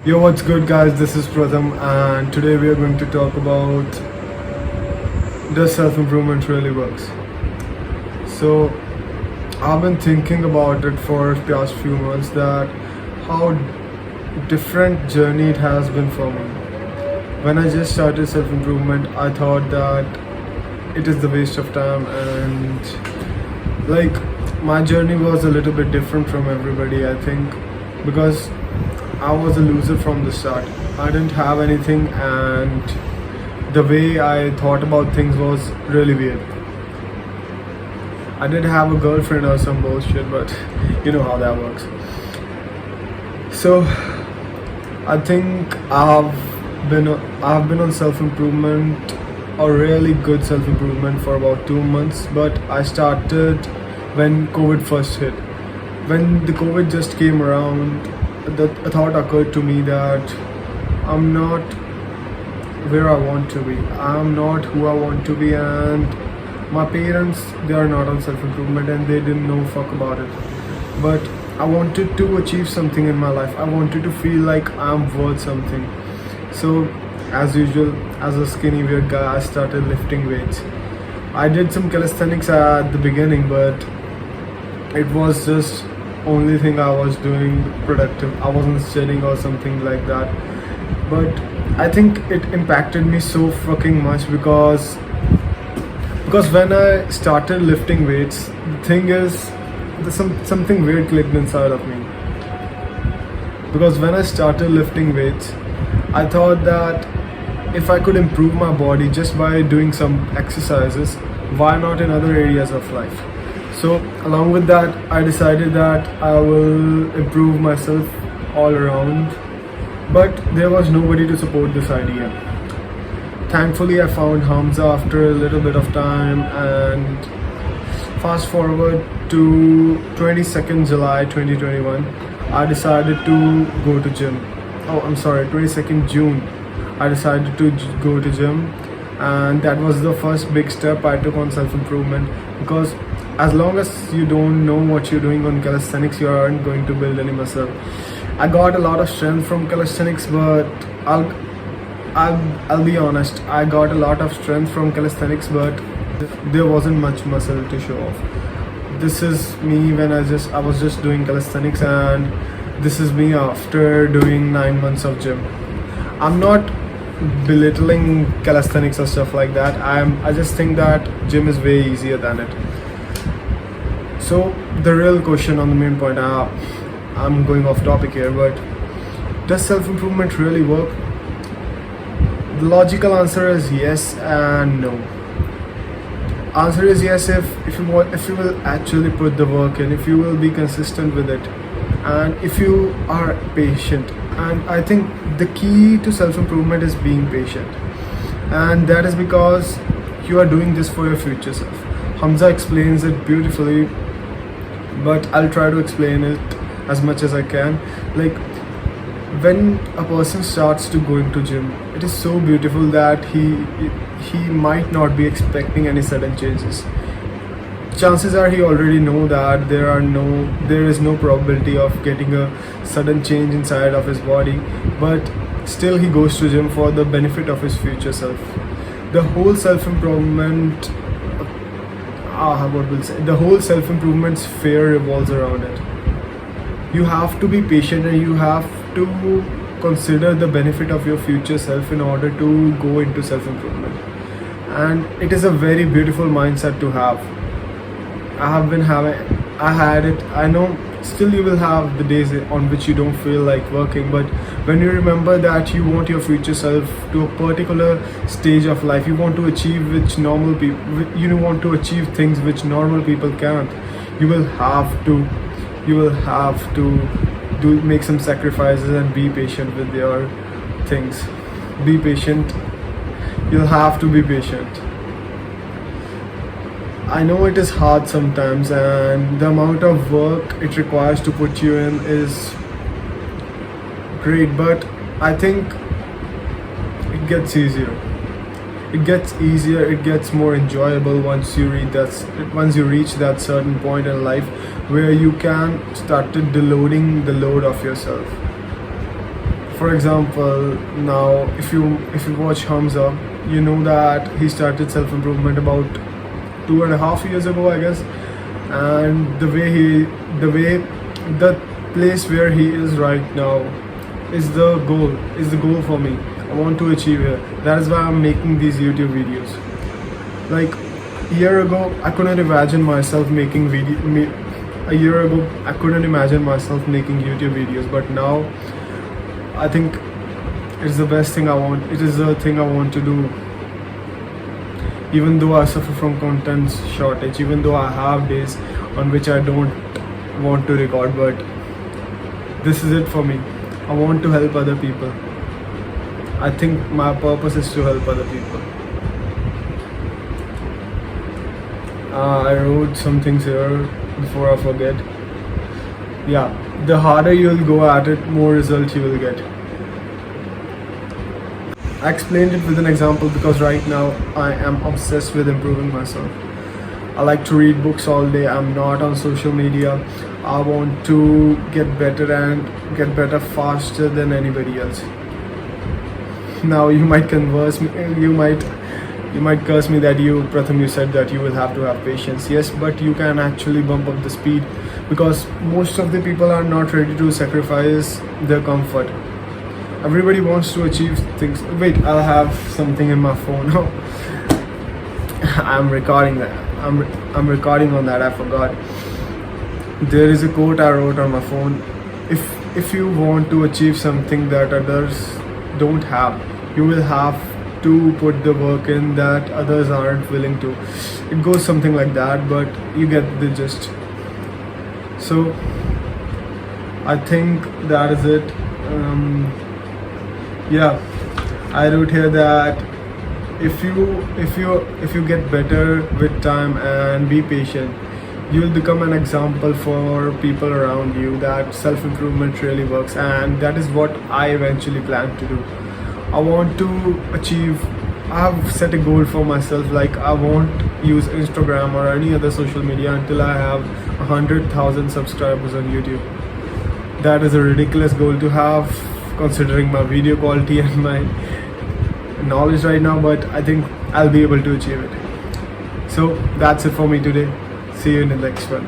Yo, what's good, guys? This is Pratham, and today we are going to talk about does self improvement really works? So, I've been thinking about it for the past few months that how different journey it has been for me. When I just started self improvement, I thought that it is the waste of time, and my journey was a little bit different from everybody, I think, because I was a loser from the start. I didn't have anything, and the way I thought about things was really weird. I did have a girlfriend or some bullshit, but you know how that works. So I think I've been on self improvement, or really good self improvement, for about 2 months. But I started when COVID first hit. When the COVID just came around, a thought occurred to me that I'm not where I want to be. I'm not who I want to be, and my parents, they are not on self improvement, and they didn't know fuck about it. But I wanted to achieve something in my life. I wanted to feel like I'm worth something. So, as usual, as a skinny weird guy, I started lifting weights. I did some calisthenics at the beginning, but it was just only thing I was doing productive. I wasn't studying or something like that. But I think it impacted me so fucking much because when I started lifting weights, the thing is, something weird clicked inside of me. Because when I started lifting weights, I thought that if I could improve my body just by doing some exercises, why not in other areas of life? So along with that, I decided that I will improve myself all around. But there was nobody to support this idea. Thankfully, I found Hamza after a little bit of time, and fast forward to 22nd July 2021, I decided to go to gym. Oh, I'm sorry, 22nd June, I decided to go to gym, and that was the first big step I took on self-improvement. Because as long as you don't know what you're doing on calisthenics, you aren't going to build any muscle. I got a lot of strength from calisthenics, but I'll be honest, I got a lot of strength from calisthenics, but there wasn't much muscle to show off. This is me when I was just doing calisthenics, and this is me after doing 9 months of gym. I'm not belittling calisthenics or stuff like that. I just think that gym is way easier than it. So the real question on the main point, I'm going off topic here, but does self-improvement really work? The logical answer is yes and no. Answer is yes if you will actually put the work in, if you will be consistent with it, and if you are patient. And I think the key to self-improvement is being patient, and that is because you are doing this for your future self. Hamza explains it beautifully, but I'll try to explain it as much as I can. Like, when a person starts to going to gym, it is so beautiful that he might not be expecting any sudden changes. Chances are he already know that there is no probability of getting a sudden change inside of his body, but still he goes to gym for the benefit of his future self. The whole self-improvement the whole self-improvement sphere revolves around it. You have to be patient, and you have to consider the benefit of your future self in order to go into self-improvement. And it is a very beautiful mindset to have. I had it. I know still you will have the days on which you don't feel like working, but when you remember that you want your future self to a particular stage of life, you want to achieve you want to achieve things which normal people can't. You will have to make some sacrifices and be patient with your things. Be patient. You'll have to be patient. I know it is hard sometimes, and the amount of work it requires to put you in is great, but I think it gets easier. It gets more enjoyable once you reach that certain point in life where you can start to deloading the load of yourself. For example, now if you watch Hamza, you know that he started self-improvement about 2.5 years ago, I guess. And the place where he is right now is the goal for me. I want to achieve it. That is why I'm making these YouTube videos. Like a year ago, I couldn't imagine myself making a year ago I couldn't imagine myself making YouTube videos, but now I think it's the best thing I want. It is the thing I want to do. Even though I suffer from content shortage, even though I have days on which I don't want to record, but this is it for me. I want to help other people. I think my purpose is to help other people. I wrote some things here before I forget. Yeah, the harder you'll go at it, more results you will get. I explained it with an example because right now I am obsessed with improving myself. I like to read books all day. I'm not on social media. I want to get better and get better faster than anybody else. Now you might you might curse me that Pratham, you said that you will have to have patience. Yes, but you can actually bump up the speed because most of the people are not ready to sacrifice their comfort. Everybody wants to achieve things. Wait, I'll have something in my phone. I'm recording that. I'm recording on that. I forgot. There is a quote I wrote on my phone. If you want to achieve something that others don't have, you will have to put the work in that others aren't willing to. It goes something like that, but you get the gist. So I think that is it. Yeah, I wrote here that if you get better with time and be patient, you will become an example for people around you that self-improvement really works, and that is what I eventually plan to do. I want to achieve. I have set a goal for myself, like I won't use Instagram or any other social media until I have 100,000 subscribers on YouTube. That is a ridiculous goal to have, considering my video quality and my knowledge right now, but I think I'll be able to achieve it. So that's it for me today. See you in the next one.